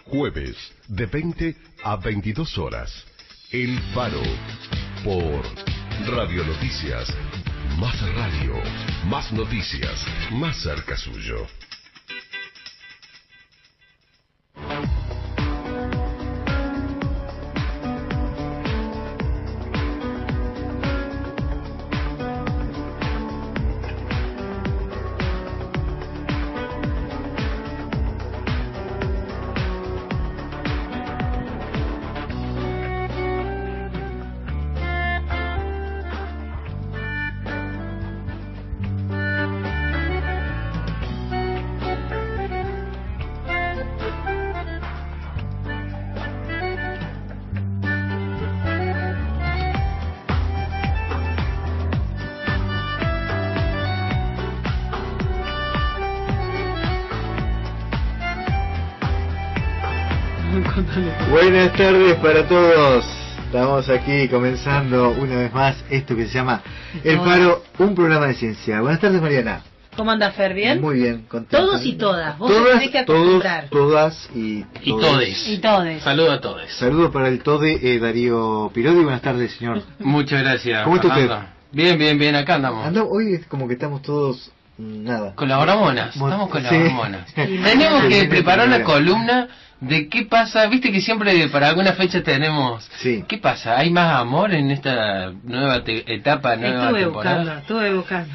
jueves de 20 a 22 horas. El Faro, por Radio Noticias. Más radio, más noticias, más cerca suyo. Buenas tardes para todos. Estamos aquí comenzando una vez más esto que se llama El Faro, un programa de ciencia. Buenas tardes, Mariana. ¿Cómo anda, Fer? ¿Bien? Muy bien, contento. Todos y todas. Vos todas, tenés que acostumbrar. todas y todes. Y todes. Saludo a todos. Saludos para el Tode Darío Pirodi. Buenas tardes, señor. Muchas gracias. ¿Cómo está usted? Bien, acá andamos. Hoy es como que estamos todos nada. Con las hormonas, estamos con las Sí. hormonas. Tenemos que preparar una columna de qué pasa, viste que siempre para alguna fecha tenemos... Sí. ¿Qué pasa? ¿Hay más amor en esta nueva etapa, nueva temporada? Estuve buscando.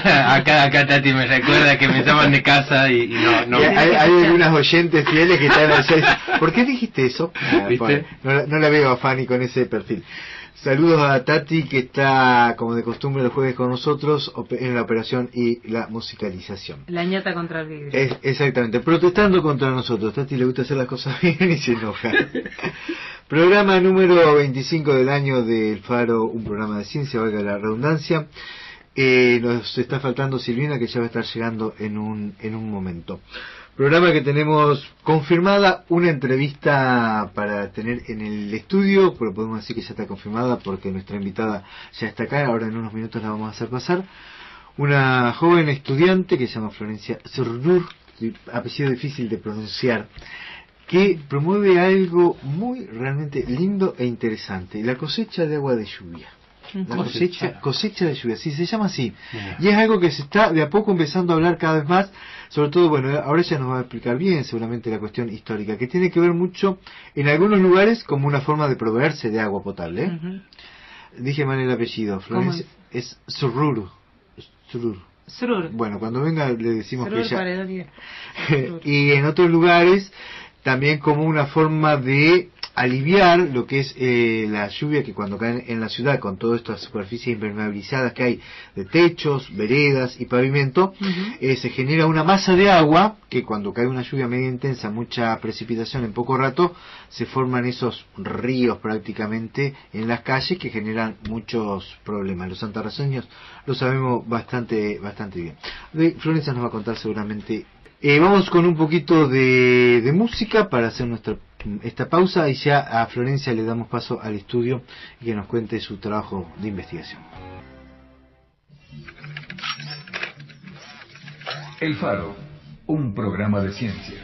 acá Tati me recuerda que me llaman de casa y no. Hay algunas oyentes fieles que están allá. ¿Por qué dijiste eso? ¿Viste? No la veo a Fanny con ese perfil. Saludos a Tati, que está como de costumbre los jueves con nosotros en la operación y la musicalización. La ñata contra el vidrio. Exactamente, protestando contra nosotros. Tati le gusta hacer las cosas bien y se enoja. Programa número 25 del año del Faro, un programa de ciencia, valga la redundancia. Nos está faltando Silvina, que ya va a estar llegando en un momento. Programa que tenemos confirmada una entrevista para tener en el estudio, pero podemos decir que ya está confirmada porque nuestra invitada ya está acá. Ahora en unos minutos la vamos a hacer pasar. Una joven estudiante que se llama Florencia Zurdur, apellido difícil de pronunciar, que promueve algo muy realmente lindo e interesante: la cosecha de agua de lluvia. La cosecha de lluvia, sí, se llama así. Yeah. Y es algo que se está de a poco empezando a hablar cada vez más, sobre todo, bueno, ahora ella nos va a explicar bien seguramente la cuestión histórica, que tiene que ver mucho en algunos lugares como una forma de proveerse de agua potable. Dije mal el apellido, Florencia, es Zurdur. Bueno, cuando venga le decimos Zurdur que ella... Y en otros lugares también como una forma de aliviar lo que es la lluvia, que cuando cae en la ciudad, con todas estas superficies impermeabilizadas que hay de techos, veredas y pavimento, se genera una masa de agua que cuando cae una lluvia media intensa, mucha precipitación en poco rato, se forman esos ríos prácticamente en las calles que generan muchos problemas. Los santarraceños lo sabemos bastante bien. Florencia nos va a contar seguramente. Vamos con un poquito de música para hacer esta pausa, y ya a Florencia le damos paso al estudio y que nos cuente su trabajo de investigación. El Faro, un programa de ciencia.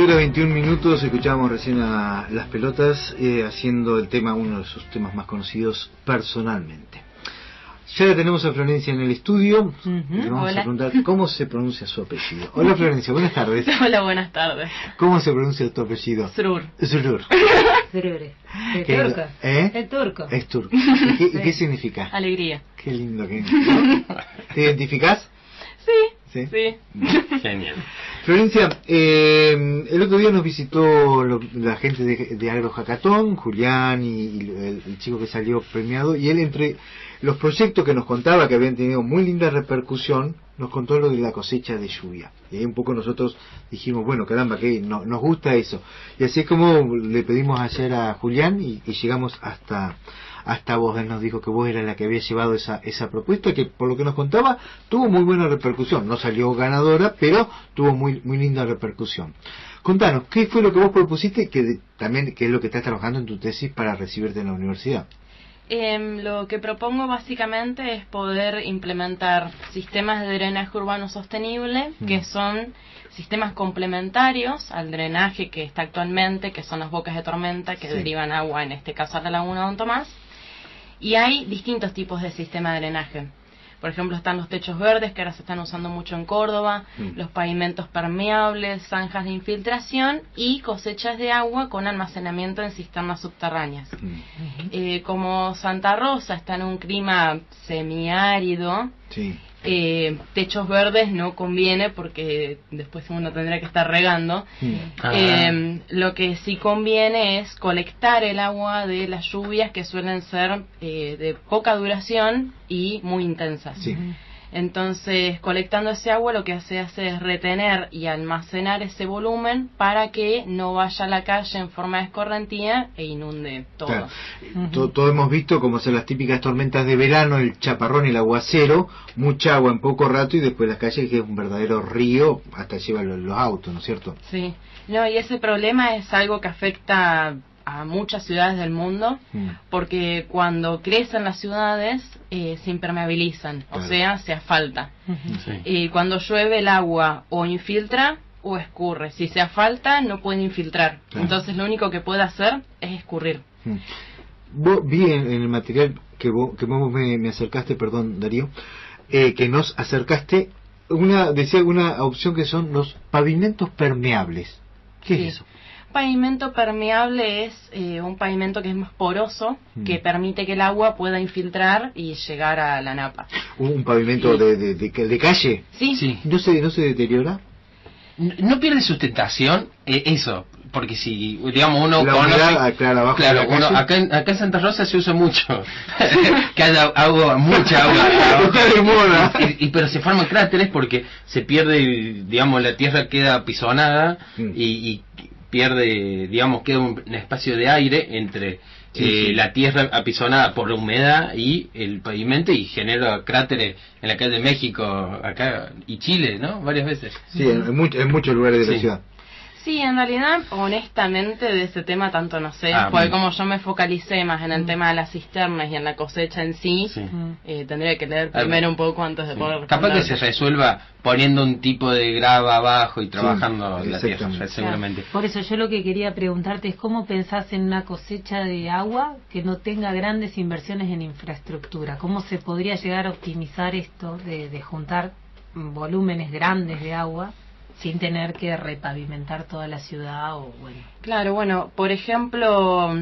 Horas 21 minutos, escuchábamos recién a Las Pelotas haciendo el tema, uno de sus temas más conocidos personalmente. Ya la tenemos a Florencia en el estudio. Le vamos a preguntar cómo se pronuncia su apellido. Hola Florencia, buenas tardes. Hola, buenas tardes. ¿Cómo se pronuncia tu apellido? Zurdur. Zurdur. ¿Es turco? Es turco. Es turco. ¿Y qué significa? Alegría. Qué lindo que ¿no? ¿Te identificás? Sí. Genial. Florencia, el otro día nos visitó la gente de Agro Hackathon, Julián y el chico que salió premiado, y él, entre los proyectos que nos contaba que habían tenido muy linda repercusión, nos contó lo de la cosecha de lluvia. Y ahí un poco nosotros dijimos, bueno, caramba, que nos gusta eso. Y así es como le pedimos ayer a Julián y llegamos hasta hasta vos. Él nos dijo que vos eras la que había llevado esa propuesta, que por lo que nos contaba tuvo muy buena repercusión. No salió ganadora, pero tuvo muy linda repercusión. Contanos, ¿qué fue lo que vos propusiste, también qué es lo que estás trabajando en tu tesis para recibirte en la universidad? Lo que propongo básicamente es poder implementar sistemas de drenaje urbano sostenible, que son sistemas complementarios al drenaje que está actualmente, que son las bocas de tormenta que derivan agua, en este caso a la laguna Don Tomás. Y hay distintos tipos de sistema de drenaje. Por ejemplo, están los techos verdes, que ahora se están usando mucho en Córdoba, los pavimentos permeables, zanjas de infiltración y cosechas de agua con almacenamiento en cisternas subterráneas. Como Santa Rosa está en un clima semiárido, techos verdes no conviene porque después uno tendrá que estar regando. Lo que sí conviene es colectar el agua de las lluvias, que suelen ser de poca duración y muy intensas. Entonces, colectando ese agua, lo que se hace es retener y almacenar ese volumen para que no vaya a la calle en forma de escorrentía e inunde todo. Claro. Todo hemos visto como son las típicas tormentas de verano, el chaparrón y el aguacero, mucha agua en poco rato y después las calles, que es un verdadero río, hasta llevan los autos, ¿no es cierto? Sí, no, y ese problema es algo que afecta a muchas ciudades del mundo, porque cuando crecen las ciudades se impermeabilizan, o sea, se asfalta. Y cuando llueve el agua o infiltra o escurre. Si se asfalta no puede infiltrar, entonces lo único que puede hacer es escurrir. Vos vi en el material que vos me acercaste, perdón Darío, que nos acercaste, decía una opción que son los pavimentos permeables. ¿Qué es eso? Pavimento permeable es un pavimento que es más poroso, que permite que el agua pueda infiltrar y llegar a la napa. ¿Un pavimento de calle? Sí. ¿No se deteriora? No pierde sustentación, eso, porque si, digamos, uno la conoce... humedad, claro, uno, acá en Santa Rosa se usa mucho, que haya agua, mucha agua. Está de moda. Pero se forman cráteres porque se pierde, digamos, la tierra queda apisonada y pierde, digamos, queda un espacio de aire entre la tierra apisonada por la humedad y el pavimento, y genera cráteres en la calle de México, acá, y Chile, ¿no? Varias veces. Sí, en muchos lugares de la ciudad. Sí, en realidad, honestamente, de ese tema tanto no sé, porque como yo me focalicé más en el tema de las cisternas y en la cosecha en sí, tendría que leer primero un poco antes de poder responder. Capaz que se resuelva poniendo un tipo de grava abajo y trabajando la tierra, seguramente. Por eso yo lo que quería preguntarte es cómo pensás en una cosecha de agua que no tenga grandes inversiones en infraestructura. ¿Cómo se podría llegar a optimizar esto de juntar volúmenes grandes de agua sin tener que repavimentar toda la ciudad? Claro, bueno, por ejemplo,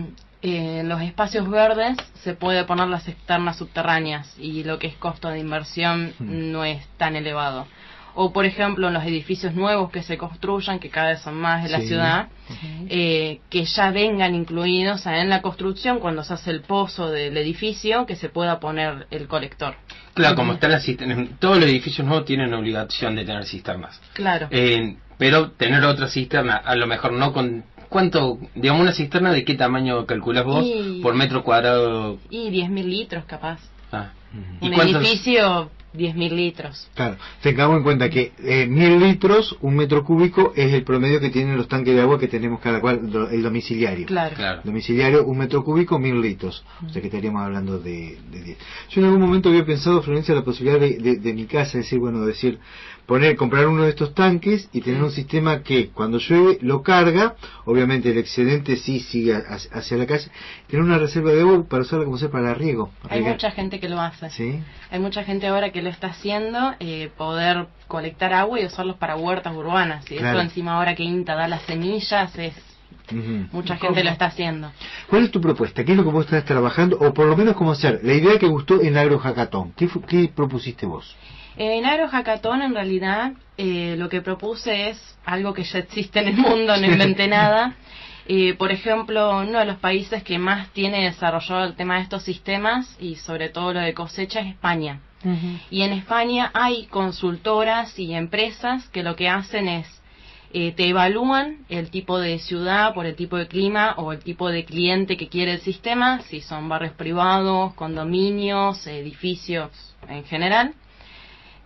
en los espacios verdes se puede poner las cisternas subterráneas y lo que es costo de inversión no es tan elevado. O por ejemplo en los edificios nuevos que se construyan, que cada vez son más de la ciudad, que ya vengan incluidos en la construcción, cuando se hace el pozo del edificio, que se pueda poner el colector. Claro, como están las cisternas, todos los edificios nuevos tienen obligación de tener cisternas. Claro. Pero tener otra cisterna, a lo mejor no con... ¿Cuánto, digamos, una cisterna de qué tamaño calculas vos por metro cuadrado? Y 10.000 litros capaz. ¿Y un edificio, 10.000 litros. Claro, tengamos en cuenta que 1.000 litros, un metro cúbico, es el promedio que tienen los tanques de agua que tenemos cada cual, el domiciliario. Claro. Domiciliario, un metro cúbico, 1.000 litros. O sea que estaríamos hablando de 10. Yo en algún momento había pensado, Florencia, la posibilidad de mi casa, comprar uno de estos tanques y tener un sistema que cuando llueve lo carga, obviamente el excedente sí sigue hacia la calle, tener una reserva de agua para usarla como sea para riego. Hay mucha gente que lo hace. ¿Sí? Hay mucha gente ahora que lo está haciendo, poder colectar agua y usarlos para huertas urbanas. Y esto encima ahora que INTA da las semillas, mucha gente lo está haciendo. ¿Cuál es tu propuesta? ¿Qué es lo que vos estás trabajando? O por lo menos cómo hacer. La idea que gustó en Agro Hackathon. ¿Qué propusiste vos? En Agro Hackathon, en realidad, lo que propuse es algo que ya existe en el mundo, no inventé nada. Por ejemplo, uno de los países que más tiene desarrollado el tema de estos sistemas, y sobre todo lo de cosecha, es España. Y en España hay consultoras y empresas que lo que hacen es te evalúan el tipo de ciudad por el tipo de clima o el tipo de cliente que quiere el sistema, si son barrios privados, condominios, edificios en general.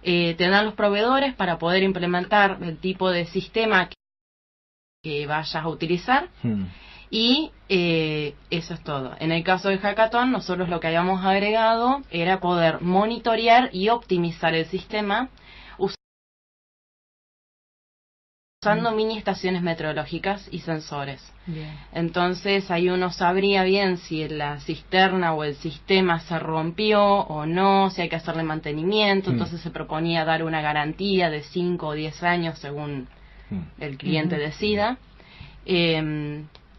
Te dan los proveedores para poder implementar el tipo de sistema que vayas a utilizar. Y eso es todo. En el caso del hackathon, nosotros lo que habíamos agregado era poder monitorear y optimizar el sistema usando mini estaciones meteorológicas y sensores. Bien. Entonces ahí uno sabría bien si la cisterna o el sistema se rompió o no, si hay que hacerle mantenimiento. Entonces se proponía dar una garantía de 5 o 10 años según el cliente decida.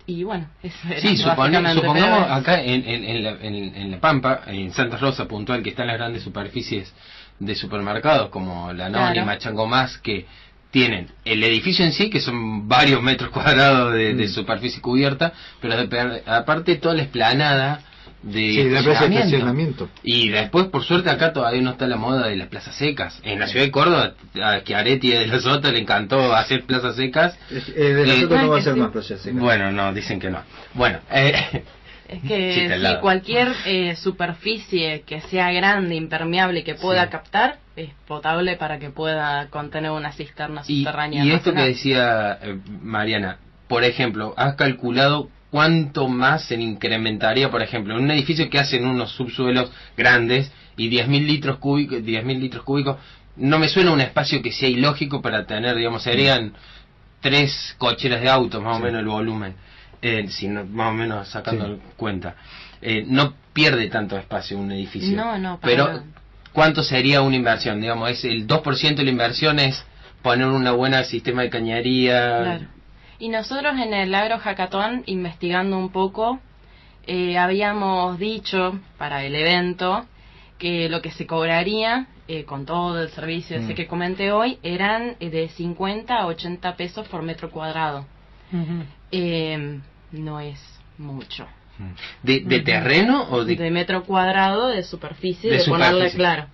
Y bueno, eso era supongamos pero... acá en La Pampa, en Santa Rosa puntual, que están las grandes superficies de supermercados como La Anónima, Chango Más, que tienen el edificio en sí, que son varios metros cuadrados de superficie cubierta, pero aparte toda la explanada de la plaza de estacionamiento. Y después, por suerte, acá todavía no está la moda de las plazas secas. En la ciudad de Córdoba, a Chiaretti de la Sota le encantó hacer plazas secas. De la Sota no va a ser más plazas secas. Bueno, no, dicen que no. Bueno, es que si cualquier superficie que sea grande, impermeable, que pueda captar, es potable para que pueda contener una cisterna subterránea. Y esto que decía Mariana, por ejemplo, ¿has calculado cuánto más se incrementaría, por ejemplo, en un edificio que hacen unos subsuelos grandes y 10.000 litros cúbicos? No me suena un espacio que sea ilógico para tener, digamos, serían 3 cocheras de autos, más o menos el volumen. Si no, más o menos sacando cuenta. No pierde tanto espacio un edificio. No, pero ¿cuánto sería una inversión? Digamos, es el 2% de la inversión es poner una buena sistema de cañería. Claro. Y nosotros en el Agro Hackathon, investigando un poco, habíamos dicho para el evento que lo que se cobraría con todo el servicio ese que comenté hoy eran de 50 a 80 pesos por metro cuadrado. No es mucho. ¿De terreno o de metro cuadrado de superficie? De ponerle claro.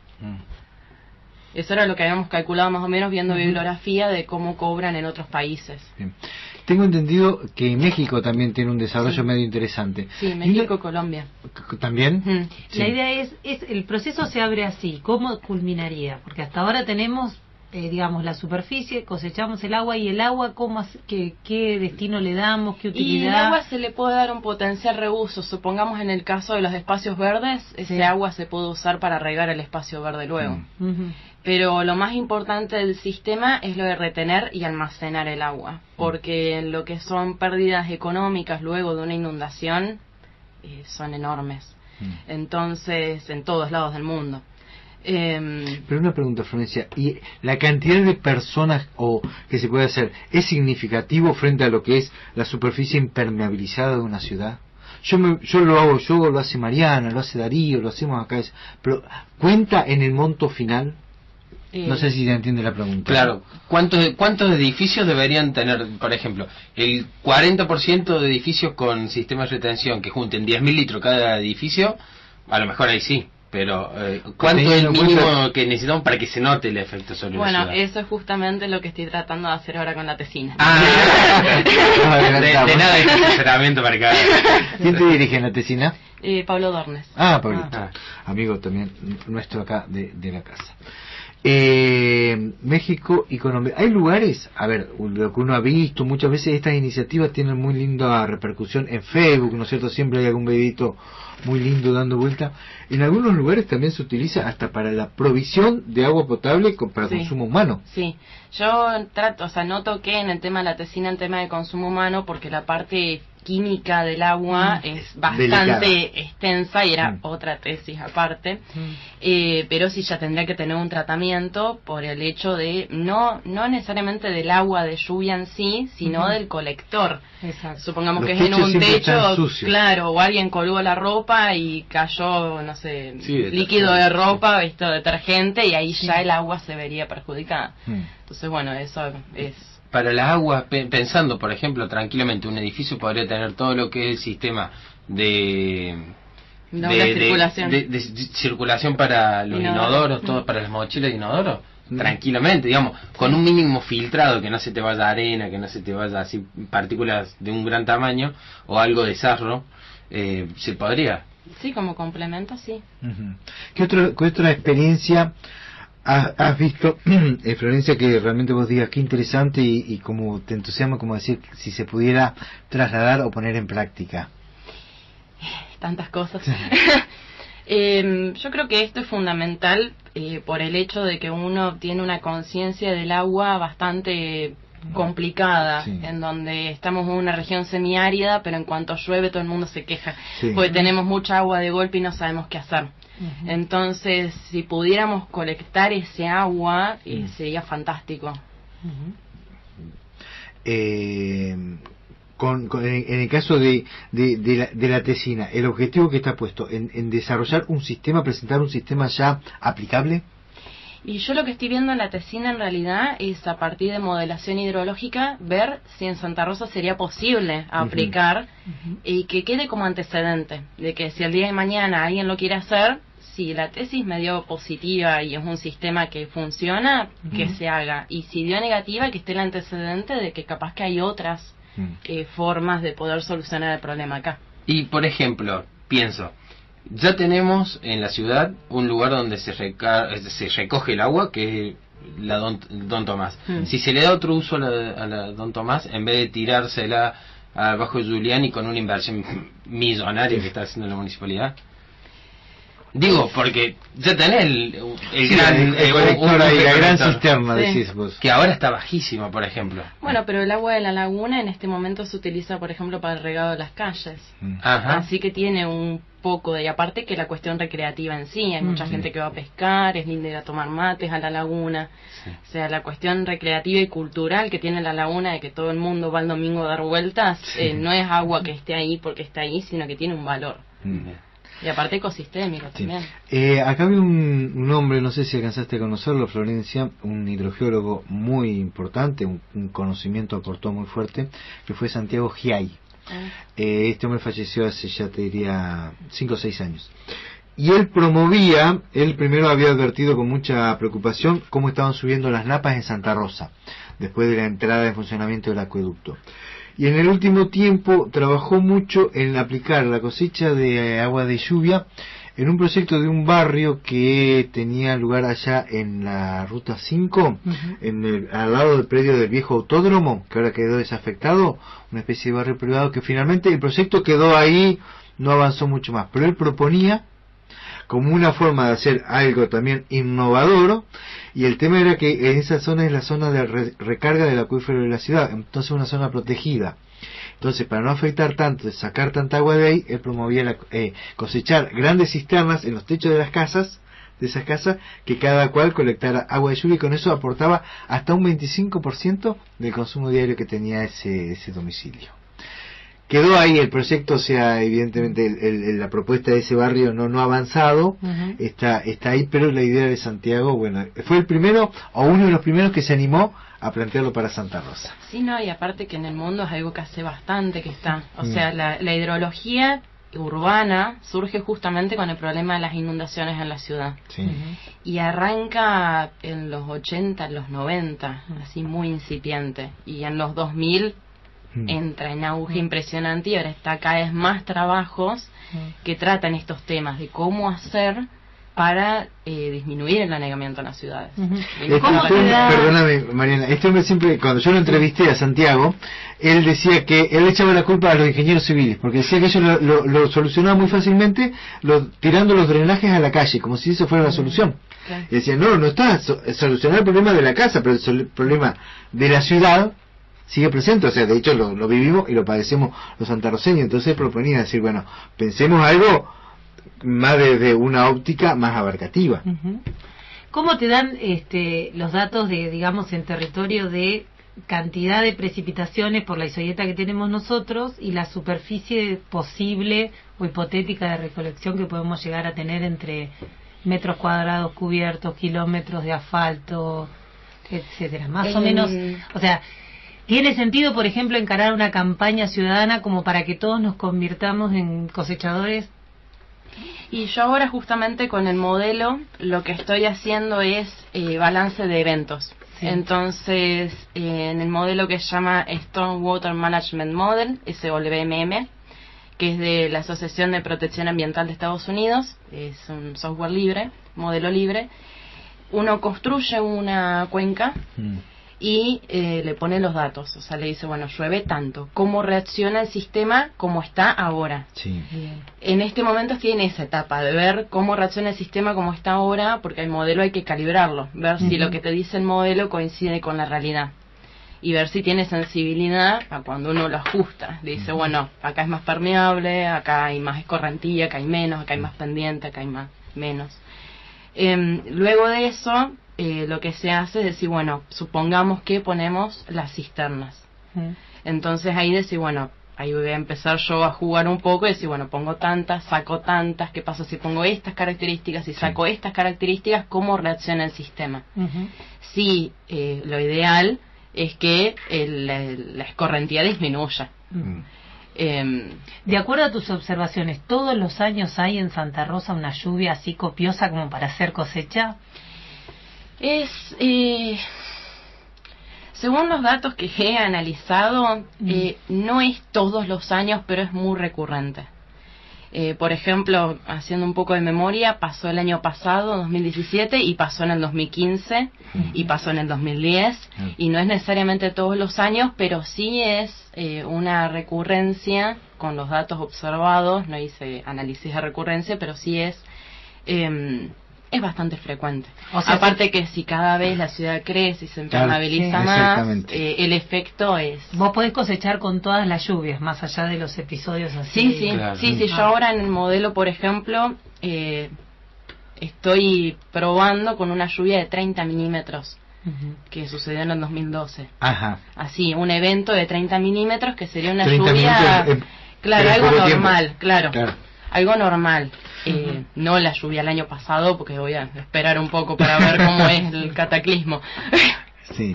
Eso era lo que habíamos calculado más o menos viendo bibliografía de cómo cobran en otros países. Bien. Tengo entendido que México también tiene un desarrollo medio interesante. Sí, México y Colombia. ¿También? La idea es, el proceso se abre así. ¿Cómo culminaría? Porque hasta ahora tenemos, digamos, la superficie, cosechamos el agua, y el agua, ¿qué destino le damos? ¿Qué utilidad? Y el agua se le puede dar un potencial reuso. Supongamos en el caso de los espacios verdes, ese agua se puede usar para regar el espacio verde luego. Pero lo más importante del sistema es lo de retener y almacenar el agua, porque lo que son pérdidas económicas luego de una inundación son enormes. Entonces, en todos lados del mundo. Pero una pregunta, Florencia, ¿y la cantidad de personas que se puede hacer es significativo frente a lo que es la superficie impermeabilizada de una ciudad? Yo lo hago, lo hace Mariana, lo hace Darío, lo hacemos acá, pero ¿cuenta en el monto final? No sé si se entiende la pregunta. Claro, ¿cuántos edificios deberían tener, por ejemplo, el 40% de edificios con sistemas de retención que junten 10.000 litros cada edificio? A lo mejor ahí sí, pero ¿cuánto es el mínimo que necesitamos para que se note el efecto sobre la ciudad? Bueno, eso es justamente lo que estoy tratando de hacer ahora con la tesina. De nada hay asesoramiento para cada... ¿Quién te dirige en la tesina? Pablo Dornes. Pablito, amigo también nuestro acá de la casa. México y Colombia. Hay lugares, a ver, lo que uno ha visto muchas veces, estas iniciativas tienen muy linda repercusión en Facebook, ¿no es cierto? Siempre hay algún videito muy lindo dando vuelta. En algunos lugares también se utiliza hasta para la provisión de agua potable para consumo humano. Sí, yo no toqué en el tema de la tesina, en tema de consumo humano, porque la parte química del agua es bastante delicada, extensa, y era otra tesis aparte, pero sí ya tendría que tener un tratamiento por el hecho de no necesariamente del agua de lluvia en sí, sino del colector. Exacto. Supongamos Los que es en un techo, claro, o alguien colgó la ropa y cayó, no sé, líquido de ropa, detergente, y ahí ya el agua se vería perjudicada. Entonces, bueno, eso es... Para la agua, pensando, por ejemplo, tranquilamente, un edificio podría tener todo lo que es el sistema de circulación para los inodoros, todo para las mochilas de inodoro. tranquilamente, digamos, con un mínimo filtrado, que no se te vaya arena, que no se te vaya así partículas de un gran tamaño o algo de sarro, se podría. Sí, como complemento, sí. ¿Qué otra experiencia has visto, Florencia, que realmente vos digas qué interesante y como te entusiasma, como decir, si se pudiera trasladar o poner en práctica? Tantas cosas. Yo creo que esto es fundamental por el hecho de que uno tiene una conciencia del agua bastante complicada, en donde estamos en una región semiárida, pero en cuanto llueve todo el mundo se queja, porque tenemos mucha agua de golpe y no sabemos qué hacer. Entonces, si pudiéramos colectar ese agua, sería fantástico. En el caso de la tesina, el objetivo que está puesto en desarrollar un sistema, presentar un sistema ya aplicable. Y yo lo que estoy viendo en la tesina en realidad es, a partir de modelación hidrológica, ver si en Santa Rosa sería posible aplicar y que quede como antecedente de que si el día de mañana alguien lo quiere hacer, si la tesis me dio positiva y es un sistema que funciona, que se haga, y si dio negativa, que esté el antecedente de que capaz que hay otras formas de poder solucionar el problema acá. Y por ejemplo, pienso, ya tenemos en la ciudad un lugar donde se recoge el agua, que es la Don Tomás. Si se le da otro uso a la Don Tomás, en vez de tirársela al Bajo Julián con una inversión millonaria que está haciendo la municipalidad. Digo, porque ya tenés el gran colector ahí, la gran colector, cisterna, decís vos. que ahora está bajísima, por ejemplo. Bueno, pero el agua de la laguna en este momento se utiliza, por ejemplo, para el regado de las calles. Ajá. Así que tiene un poco de... Y aparte que la cuestión recreativa en sí, hay mucha gente que va a pescar, es lindo ir a tomar mates a la laguna. O sea, la cuestión recreativa y cultural que tiene la laguna, de que todo el mundo va el domingo a dar vueltas, no es agua que esté ahí porque está ahí, sino que tiene un valor. Y aparte ecosistémico también. Acá había un hombre, no sé si alcanzaste a conocerlo, Florencia, un hidrogeólogo muy importante, un conocimiento aportó muy fuerte, que fue Santiago Giai. Este hombre falleció hace, ya te diría, 5 o 6 años. Y él primero había advertido con mucha preocupación cómo estaban subiendo las napas en Santa Rosa, después de la entrada en funcionamiento del acueducto. Y en el último tiempo trabajó mucho en aplicar la cosecha de agua de lluvia en un proyecto de un barrio que tenía lugar allá en la Ruta 5, al lado del predio del viejo autódromo, que ahora quedó desafectado, una especie de barrio privado que finalmente el proyecto quedó ahí, no avanzó mucho más. Pero él proponía como una forma de hacer algo también innovador, y el tema era que en esa zona es la zona de recarga del acuífero de la ciudad, entonces una zona protegida. Entonces, para no afectar tanto, de sacar tanta agua de ahí, él promovía cosechar grandes cisternas en los techos de las casas, de esas casas, que cada cual colectara agua de lluvia, y con eso aportaba hasta un 25% del consumo diario que tenía ese domicilio. Quedó ahí el proyecto, o sea, evidentemente la propuesta de ese barrio no ha avanzado, está ahí, pero la idea de Santiago, bueno, fue el primero o uno de los primeros que se animó a plantearlo para Santa Rosa. Sí, no, y aparte que en el mundo es algo que hace bastante que está, o sea, la hidrología urbana surge justamente con el problema de las inundaciones en la ciudad. Y arranca en los 80, en los 90, así muy incipiente, y en los 2000 entra en auge impresionante, y ahora está cada vez más trabajos que tratan estos temas de cómo hacer para disminuir el anegamiento en las ciudades. Perdóname, Mariana, este hombre siempre, cuando yo lo entrevisté a Santiago, él decía que él echaba la culpa a los ingenieros civiles, porque decía que ellos lo solucionaban muy fácilmente tirando los drenajes a la calle, como si eso fuera la solución. Y decía, no está solucionar el problema de la casa, pero el problema de la ciudad sigue presente, o sea, de hecho lo vivimos y lo padecemos los santarroceños. Entonces proponía decir, bueno, pensemos algo más desde una óptica más abarcativa. ¿Cómo te dan los datos de, digamos, en territorio de cantidad de precipitaciones por la isoyeta que tenemos nosotros y la superficie posible o hipotética de recolección que podemos llegar a tener entre metros cuadrados cubiertos, kilómetros de asfalto, etcétera? Más o menos, o sea, ¿tiene sentido, por ejemplo, encarar una campaña ciudadana como para que todos nos convirtamos en cosechadores Y yo ahora justamente con el modelo lo que estoy haciendo es balance de eventos. Sí. Entonces, en el modelo que se llama Stormwater Management Model, SWMM, que es de la Asociación de Protección Ambiental de Estados Unidos, es un software libre, modelo libre, uno construye una cuenca y le pone los datos, o sea, le dice, bueno, llueve tanto, ¿cómo reacciona el sistema como está ahora? Sí. En este momento estoy en esa etapa de ver cómo reacciona el sistema como está ahora, porque el modelo hay que calibrarlo, ver si lo que te dice el modelo coincide con la realidad y ver si tiene sensibilidad a cuando uno lo ajusta. Le dice, bueno, acá es más permeable, acá hay más escorrentía, acá hay menos, acá hay más pendiente, acá hay menos. Luego de eso, lo que se hace es decir, bueno, supongamos que ponemos las cisternas. Entonces ahí decir, bueno, ahí voy a empezar yo a jugar un poco y decir, bueno, pongo tantas, saco tantas, ¿qué pasa si pongo estas características y saco estas características? ¿Cómo reacciona el sistema? Sí, lo ideal es que la escorrentía disminuya. De acuerdo a tus observaciones, ¿todos los años hay en Santa Rosa una lluvia así copiosa como para hacer cosecha? Según los datos que he analizado, no es todos los años, pero es muy recurrente. Por ejemplo, haciendo un poco de memoria, pasó el año pasado, 2017, y pasó en el 2015, y pasó en el 2010, y no es necesariamente todos los años, pero sí es una recurrencia con los datos observados. No hice análisis de recurrencia, pero sí es bastante frecuente. O sea, aparte que si cada vez la ciudad crece y se impermeabiliza más, el efecto es... Vos podés cosechar con todas las lluvias, más allá de los episodios así. Sí, claro. Sí, yo ahora en el modelo, por ejemplo, estoy probando con una lluvia de 30 milímetros que sucedió en el 2012. Ajá. Así, un evento de 30 milímetros que sería una lluvia... claro, algo normal, claro. Algo normal. No la lluvia el año pasado, porque voy a esperar un poco para ver cómo es el cataclismo. Sí.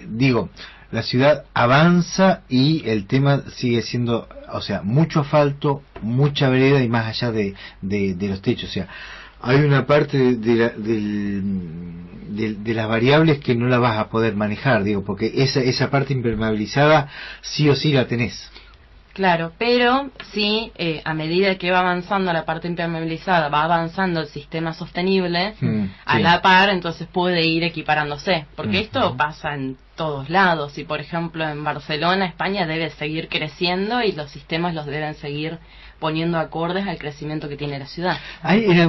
Digo, la ciudad avanza y el tema sigue siendo, o sea, mucho asfalto, mucha vereda y más allá de los techos. O sea, hay una parte de las variables que no la vas a poder manejar, digo, porque esa parte impermeabilizada sí o sí la tenés. Claro, pero sí, a medida que va avanzando la parte impermeabilizada, va avanzando el sistema sostenible, a la par, entonces puede ir equiparándose, porque esto pasa en todos lados, y por ejemplo en Barcelona, España debe seguir creciendo y los sistemas los deben seguir poniendo acordes al crecimiento que tiene la ciudad. ¿Hay en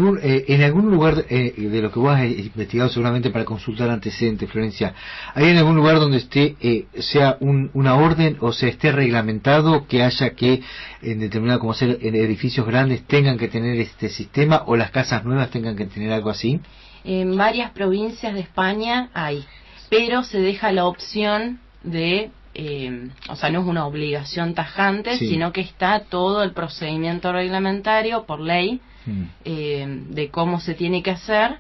algún lugar de lo que vos has investigado seguramente para consultar antecedentes, Florencia, hay en algún lugar donde esté sea una orden o se esté reglamentado que haya que en determinado, como ser en edificios grandes, tengan que tener este sistema o las casas nuevas tengan que tener algo así? En varias provincias de España hay, pero se deja la opción de... o sea, no es una obligación tajante, sino que está todo el procedimiento reglamentario por ley de cómo se tiene que hacer,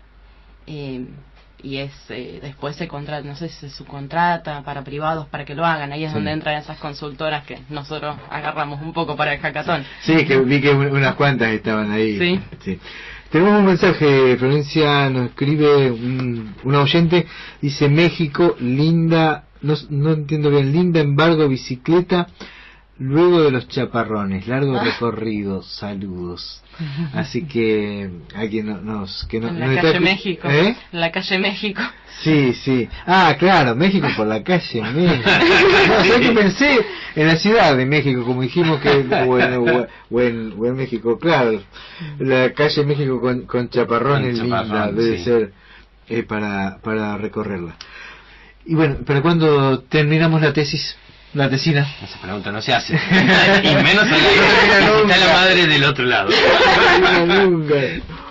y es después se contrata, no sé si se subcontrata para privados para que lo hagan. Ahí es donde entran esas consultoras que nosotros agarramos un poco para el hackathon. Sí, que vi que unas cuantas estaban ahí. Sí. Tenemos un mensaje, Florencia nos escribe una oyente, dice: México, linda, no entiendo bien, linda embargo bicicleta luego de los chaparrones, largo recorrido, saludos. Así que alguien en la calle México, la calle México. Sí. Ah, claro, México por la calle México. No, sé que pensé en la ciudad de México, como dijimos que o en México, claro. La calle México con chaparrones linda, debe ser para recorrerla. Y bueno, ¿para cuándo terminamos la tesis? La tesina. Esa pregunta no se hace. Y menos está la madre del otro lado.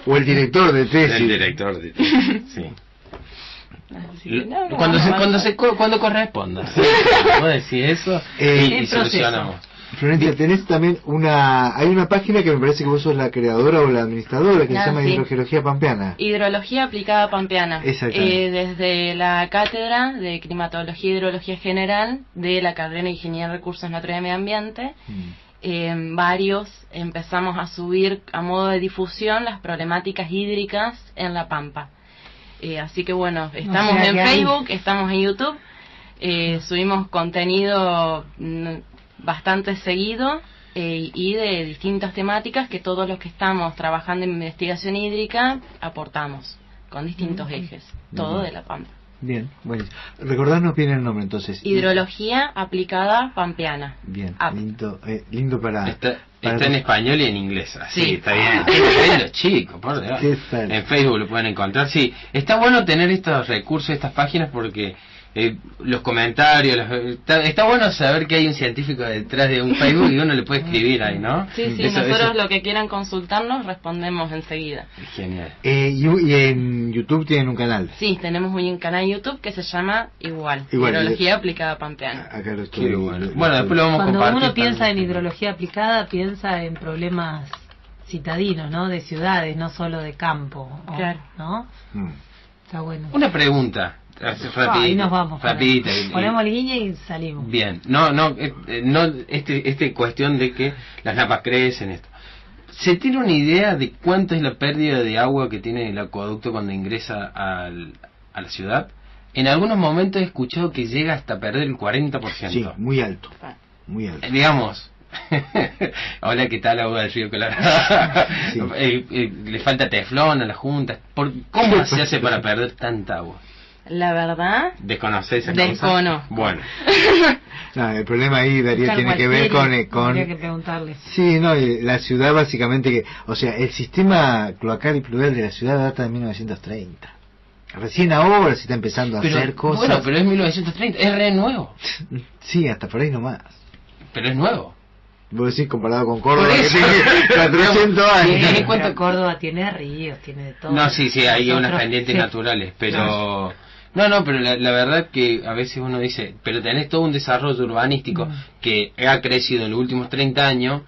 O el director de tesis. El director de tesis, sí. Cuando corresponda. Vamos a decir eso y solucionamos. Florencia, tenés también hay una página que me parece que vos sos la creadora o la administradora, que se llama Hidrogeología Pampeana. Hidrología aplicada pampeana. Desde la cátedra de Climatología y Hidrología General de la carrera de Ingeniería de Recursos Naturales y Medio Ambiente, varios empezamos a subir a modo de difusión las problemáticas hídricas en La Pampa. Así que bueno, estamos en Facebook, estamos en YouTube, subimos contenido bastante seguido y de distintas temáticas que todos los que estamos trabajando en investigación hídrica aportamos con distintos ejes, todo de La Pampa. Bien, bueno. Recordarnos bien el nombre entonces. Hidrología aplicada pampeana. Bien, lindo para... Está en español y en inglés, así, sí. Está bien. Qué los chicos, por Dios. En Facebook lo pueden encontrar. Sí, está bueno tener estos recursos, estas páginas, porque los comentarios, está bueno saber que hay un científico detrás de un Facebook y uno le puede escribir ahí, ¿no? Sí, nosotros lo que quieran consultarnos respondemos enseguida. Genial. Y en YouTube tienen un canal. Sí, tenemos un canal YouTube que se llama igual Hidrología Aplicada Pampeana. Acá lo estoy. Bueno, después lo vamos a compartir. Cuando uno piensa en hidrología aplicada, piensa en problemas citadinos, ¿no? De ciudades, no solo de campo. Claro. ¿No? Está bueno. Una pregunta. Ahí nos vamos. Rapidita. Ponemos línea y salimos. Bien. No, cuestión de que las napas crecen, esto. ¿Se tiene una idea de cuánto es la pérdida de agua que tiene el acueducto cuando ingresa a la ciudad? En algunos momentos he escuchado que llega hasta perder el 40%. Sí, muy alto. Muy alto. Digamos. Hola, ¿qué tal, agua del río Colorado? Sí. Le falta teflón a las juntas. ¿Cómo se hace para perder tanta agua? La verdad, ¿desconocés esa descono. Cosa? Bueno. No, el problema ahí, Darío, tiene que ver con habría que preguntarle. Sí, no, la ciudad básicamente que, o sea, el sistema cloacal y pluvial de la ciudad data de 1930. Recién ahora se está empezando a hacer cosas. Bueno, pero es 1930, es re nuevo. Sí, hasta por ahí nomás. Pero es nuevo. Vos decís comparado con Córdoba, que tiene 400 años. Sí, cuánto Córdoba tiene ríos, tiene de todo. No, sí, hay unas pendientes naturales, pero... No, pero la verdad que a veces uno dice, pero tenés todo un desarrollo urbanístico que ha crecido en los últimos 30 años,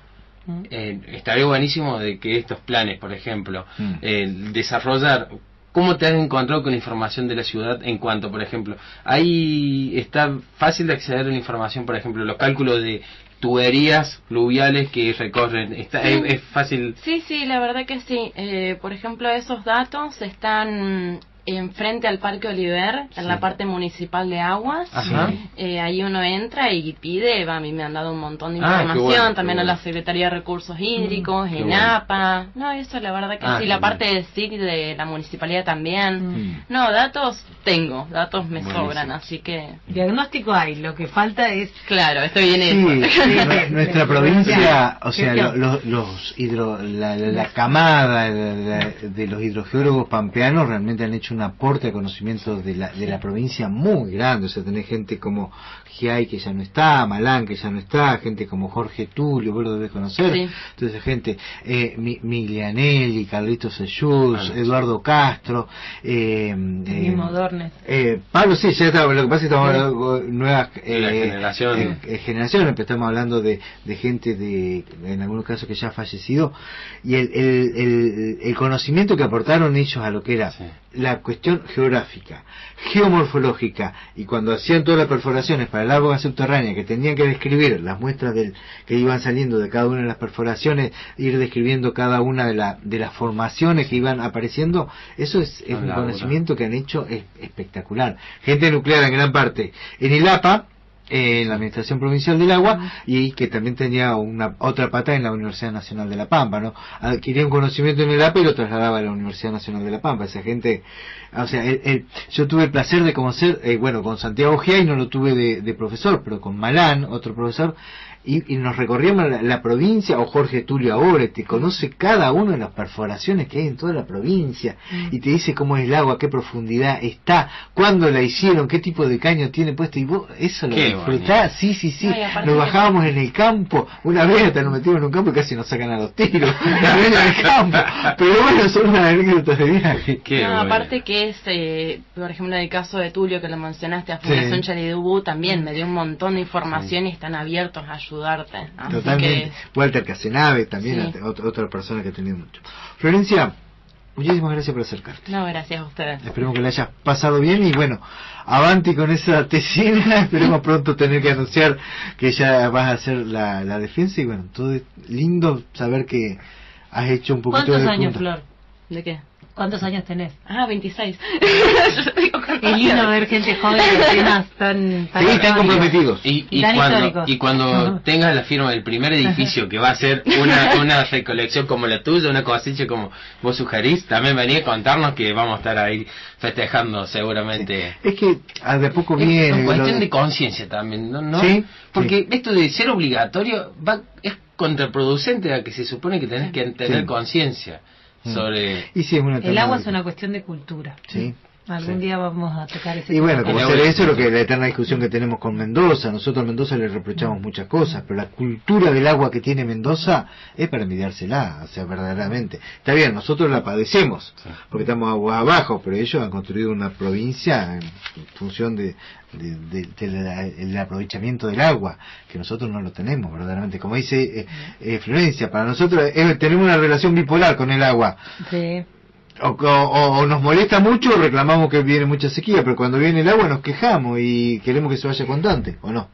estaría buenísimo de que estos planes, por ejemplo, desarrollar... ¿Cómo te has encontrado con la información de la ciudad en cuanto, por ejemplo, ahí está fácil de acceder a la información, por ejemplo, los cálculos de tuberías pluviales que recorren, es fácil? Sí, la verdad que sí. Por ejemplo, esos datos están enfrente al Parque Oliver, en la parte municipal de aguas. Ahí uno entra y pide, a mí me han dado un montón de información, también a la Secretaría de Recursos Hídricos, ENAPA. No, eso la verdad que sí, la parte de SIC de la municipalidad también. No, datos me sobran, así que... Diagnóstico hay, lo que falta es... Claro, esto viene después. Nuestra provincia, o sea, la camada de los hidrogeólogos pampeanos realmente han hecho un aporte de conocimiento de la provincia muy grande. O sea, tenés gente como Giai, que ya no está, Malán, que ya no está, gente como Jorge Tulio, vos lo debes conocer. Sí. Entonces, gente, Miglianelli, Carlitos Seyus, Eduardo Castro, mismo Dornes. Pablo, sí, ya está. Lo que pasa es que estamos hablando de nuevas generaciones, pero estamos hablando de gente en algunos casos que ya ha fallecido, y el conocimiento que aportaron ellos a lo que era la cuestión geográfica, geomorfológica, y cuando hacían todas las perforaciones para el agua subterránea, que tenían que describir las muestras que iban saliendo de cada una de las perforaciones, ir describiendo cada una de las formaciones que iban apareciendo, eso es un conocimiento que han hecho espectacular. Gente nuclear en gran parte en el APA, en la Administración Provincial del Agua, y que también tenía otra pata en la Universidad Nacional de La Pampa, ¿no? Adquiría un conocimiento en el APA y lo trasladaba a la Universidad Nacional de La Pampa. Esa gente, o sea, yo tuve el placer de conocer, con Santiago Giai no lo tuve de profesor, pero con Malán, otro profesor, y nos recorríamos la provincia, o Jorge Tulio ahora, te conoce cada una de las perforaciones que hay en toda la provincia, y te dice cómo es el agua, qué profundidad está, cuándo la hicieron, qué tipo de caño tiene puesto, y vos eso lo disfrutás. Sí. Nos bajábamos en el campo, una vez hasta nos metimos en un campo y casi nos sacan a los tiros, en el campo, pero bueno, son unas anécdotas de viaje. Aparte que es, por ejemplo, en el caso de Tulio, que lo mencionaste, a Fundación Charidubú, también me dio un montón de información y están abiertos a ayudarte. Totalmente. Walter Casenave también, otra persona que tenía mucho. Florencia, muchísimas gracias por acercarte. No, gracias a ustedes. Esperemos que la hayas pasado bien y bueno, avanti con esa tesina. Esperemos pronto tener que anunciar que ya vas a hacer la defensa y bueno, todo es lindo saber que has hecho un poquito de ¿Cuántos años, punta. Flor? ¿De qué? ¿Cuántos años tenés? 26. Es lindo ver gente joven de temas tan Sí, están comprometidos. Y Tan históricos. cuando tengas la firma del primer edificio que va a ser una recolección como la tuya, una cosecha como vos sugerís, también venía a contarnos que vamos a estar ahí festejando seguramente. Es que de a poco Es viene. una cuestión de conciencia también, ¿no? Sí, Porque esto de ser obligatorio es contraproducente a que se supone que tenés que tener Sí. conciencia sobre... Y sí, es una El tema agua de- es una cuestión de cultura. Sí. Algún Sí. día vamos a tocar ese Y tema. bueno, como El hacer agua- eso es lo que la eterna discusión que tenemos con Mendoza. Nosotros a Mendoza le reprochamos muchas cosas, pero la cultura del agua que tiene Mendoza es para envidiársela, o sea, verdaderamente. Está bien, nosotros la padecemos, porque estamos aguas abajo, pero ellos han construido una provincia en función del aprovechamiento del agua, que nosotros no lo tenemos, verdaderamente. Como dice Florencia, para nosotros tenemos una relación bipolar con el agua. Sí. O nos molesta mucho o reclamamos que viene mucha sequía, pero cuando viene el agua nos quejamos y queremos que se vaya constante, ¿o no?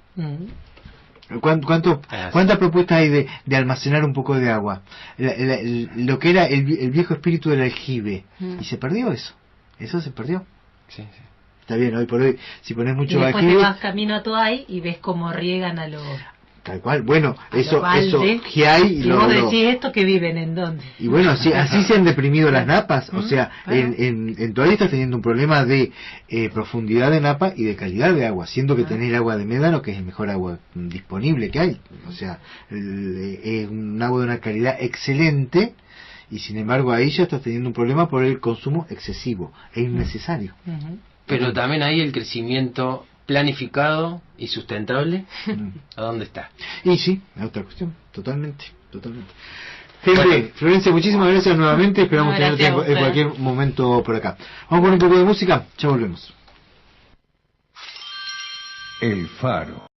¿Cuántas propuestas hay de almacenar un poco de agua? Lo que era el viejo espíritu del aljibe, y se perdió eso se perdió. Sí, sí. Está bien, hoy por hoy, si pones Y mucho después te aljibe, vas camino a Toay y ves cómo riegan a los... tal cual, bueno, eso baldes, que hay y vos decís esto que viven en dónde. y bueno, así se han deprimido las napas, o sea, en Toay estás teniendo un problema de profundidad de napa y de calidad de agua, siendo que tenés el agua de médano, que es el mejor agua disponible que hay, o sea, es un agua de una calidad excelente, y sin embargo ahí ya estás teniendo un problema por el consumo excesivo, es innecesario. Pero también ahí el crecimiento planificado y sustentable, ¿a dónde está? Y sí, es otra cuestión, totalmente. Gente, Florencia, muchísimas gracias nuevamente, esperamos Gracias tenerte a en ustedes. cualquier momento por acá. Vamos con un poco de música, ya volvemos. El Faro.